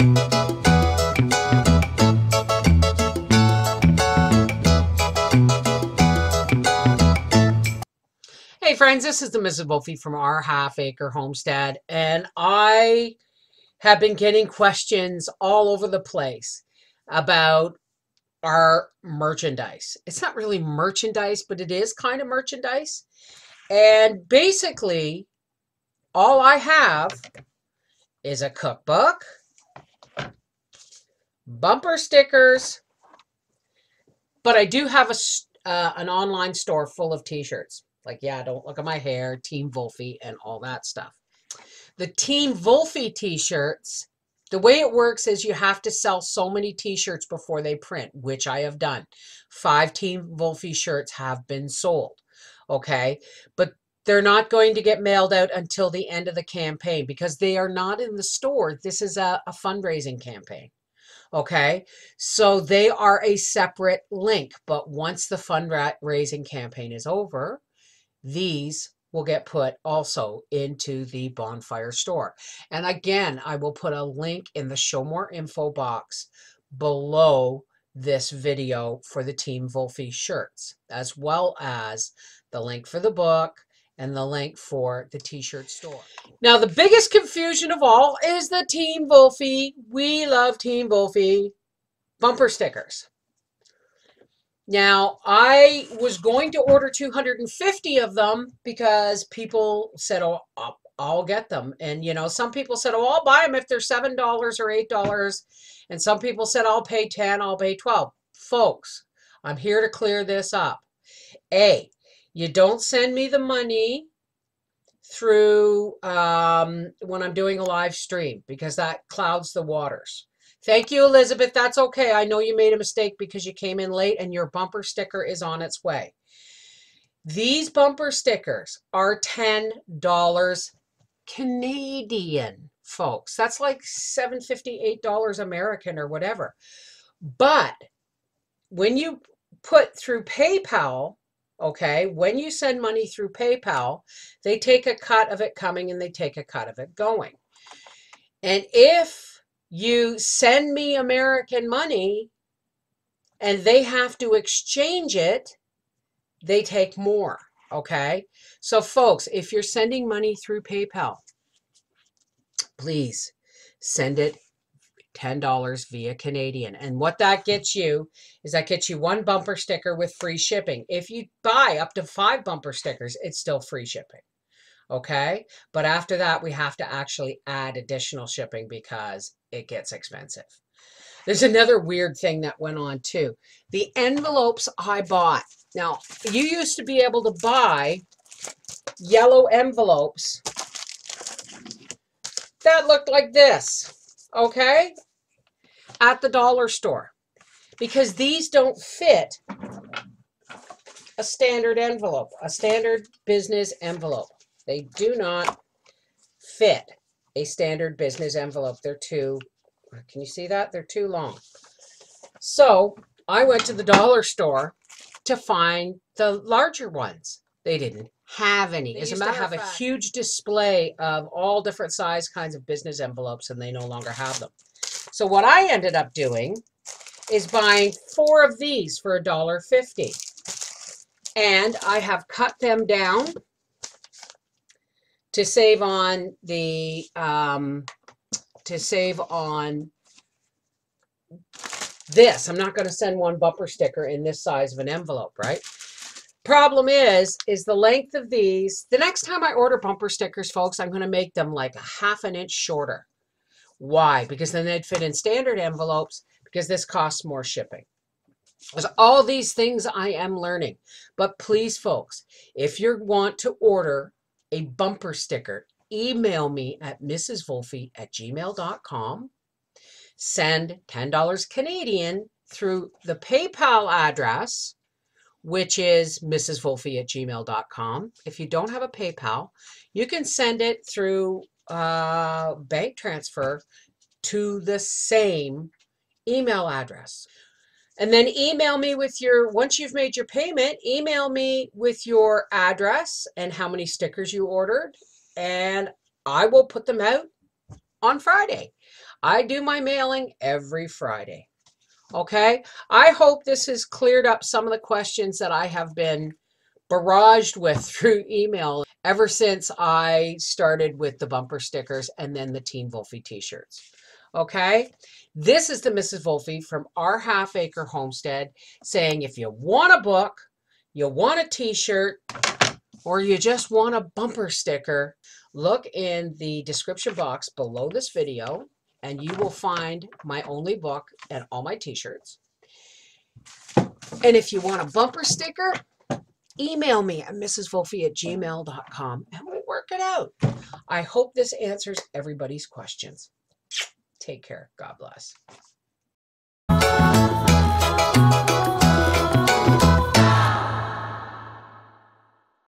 Hey friends, this is the Mrs. Wolfie from Our Half Acre Homestead, and I have been getting questions all over the place about our merchandise. It's not really merchandise, but it is kind of merchandise. And basically, all I have is a cookbook, bumper stickers, but I do have an online store full of t-shirts. Like, yeah, don't look at my hair, Team Wolfie, and all that stuff. The Team Wolfie t-shirts, the way it works is you have to sell so many t-shirts before they print, which I have done. 5 Team Wolfie shirts have been sold, okay? But they're not going to get mailed out until the end of the campaign because they are not in the store. This is a fundraising campaign. Okay, so they are a separate link, but once the fundraising campaign is over, these will get put also into the Bonfire store. And again, I will put a link in the show more info box below this video for the Team Wolfie shirts, as well as the link for the book and the link for the t-shirt store. Now, the biggest confusion of all is the Team Wolfie, we love Team Wolfie bumper stickers. Now, I was going to order 250 of them because people said, oh, I'll get them. And, you know, some people said, oh, I'll buy them if they're $7 or $8. And some people said, I'll pay 10, I'll pay 12. Folks, I'm here to clear this up. A, you don't send me the money through when I'm doing a live stream because that clouds the waters. Thank you, Elizabeth. That's okay. I know you made a mistake because you came in late and your bumper sticker is on its way. These bumper stickers are $10 Canadian, folks. That's like $7.50, $8 American or whatever. But when you put through PayPal, okay, when you send money through PayPal, they take a cut of it coming and they take a cut of it going. And if you send me American money and they have to exchange it, they take more, okay? So folks, if you're sending money through PayPal, please send it $10 via Canadian. And what that gets you is that gets you 1 bumper sticker with free shipping. If you buy up to 5 bumper stickers, it's still free shipping. Okay, but after that, we have to actually add additional shipping because it gets expensive. There's another weird thing that went on too. The envelopes I bought. Now, you used to be able to buy yellow envelopes that looked like this, okay, at the dollar store because these don't fit a standard envelope, a standard business envelope. They do not fit a standard business envelope. They're too, can you see that? They're too long. So I went to the dollar store to find the larger ones. They didn't have any. As a matter of fact, they have a huge display of all different size kinds of business envelopes, and they no longer have them. So what I ended up doing is buying 4 of these for $1.50. And I have cut them down to save on the this. I'm not going to send 1 bumper sticker in this size of an envelope, right? Problem is the length of these. The next time I order bumper stickers, folks, I'm going to make them like a ½ an inch shorter. Why? Because then they'd fit in standard envelopes because this costs more shipping. There's all these things I am learning. But please, folks, if you want to order a bumper sticker, email me at mrswolfie@gmail.com. Send $10 Canadian through the PayPal address, which is mrswolfie@gmail.com. If you don't have a PayPal, you can send it through bank transfer to the same email address. And then email me with your, once you've made your payment, email me with your address and how many stickers you ordered, and I will put them out on Friday. I do my mailing every Friday. Okay? I hope this has cleared up some of the questions that I have been barraged with through email ever since I started with the bumper stickers and then the Team Wolfie t-shirts. Okay? This is the Mrs. Wolfie from our Half Acre Homestead saying if you want a book, you want a t-shirt, or you just want a bumper sticker, look in the description box below this video and you will find my only book and all my t-shirts. And if you want a bumper sticker, email me at mrswolfie@gmail.com and we'll work it out. I hope this answers everybody's questions. Take care. God bless.